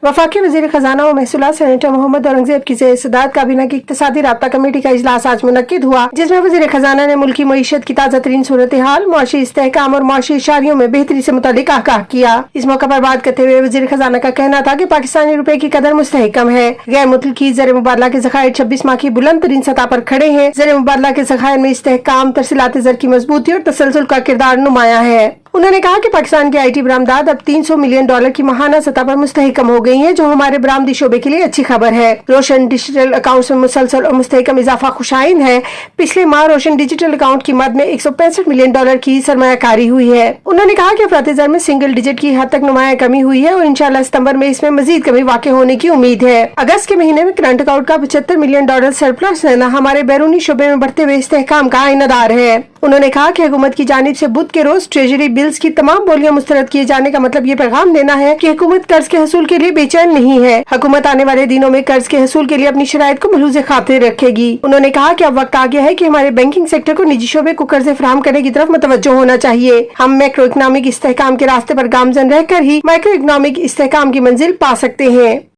वफाकी वज़ीर खजाना और महसूलात सेनेटर मोहम्मद औरंगजेब की सदारत काबीना की इक्तिसादी राब्ता कमेटी का इजलास आज मुनक्किद हुआ, जिसमें वज़ीर खजाना ने मुल्की मईशत की ताज़ा तरीन सूरत हाल, मुआशी इस्तेहकाम और मुआशी इशारियों में बेहतरी से मुतालिक आगाह किया। इस मौके पर बात करते हुए वज़ीर खजाना का कहना था कि पाकिस्तानी रुपए की कदर मुस्तहकम है। गैर मुल्की ज़र मुबादला के ज़खायर 26 माह की बुलंद तरीन सतह पर खड़े हैं। ज़र मुबादला के ज़खायर में इस्तेहकाम, तरसीलात ज़र की मजबूती और तसलसल का किरदार नुमाया है। उन्होंने कहा कि पाकिस्तान की IT बरामदात अब $300 मिलियन की माहाना सतह पर मुस्तहकम हो गई हैं, जो हमारे बरामदी शोबे के लिए अच्छी खबर है। रोशन डिजिटल अकाउंट्स में मुसलसल और मुस्तहकम इजाफा खुशाइन है। पिछले माह रोशन डिजिटल अकाउंट की मद में $165 मिलियन की सरमायाकारी हुई है। उन्होंने कहा कि अफरात ज़र में सिंगल डिजिट की हद तक नुमाया कमी हुई है और इंशाअल्लाह सितंबर में इसमें मजीद कमी वाक़ई होने की उम्मीद है। अगस्त के महीने में करंट अकाउंट का $75 मिलियन सरप्लस रहना हमारे बैरूनी शोबे में बढ़ते हुए इस्तेहकाम का आइनादार है। उन्होंने कहा कि हुकूमत की जानिब से बुध के रोज ट्रेजरी बिल्स की तमाम बोलियां मुस्तरद किए जाने का मतलब ये पैगाम देना है कि हुकूमत कर्ज के हसूल के लिए बेचैन नहीं है। हुकूमत आने वाले दिनों में कर्ज के हसूल के लिए अपनी शराइत को मलूज़ खातिर रखेगी। उन्होंने कहा कि अब वक्त आ गया है कि हमारे बैंकिंग सेक्टर को निजी शोबे को कर्ज फराहम करने की तरफ मुतवज्जो होना चाहिए। हम मैक्रो इकनॉमिक इस्तेहकाम के रास्ते पर गामजन रहकर ही माइक्रो इकनॉमिक इस्तेहकाम की मंजिल पा सकते हैं।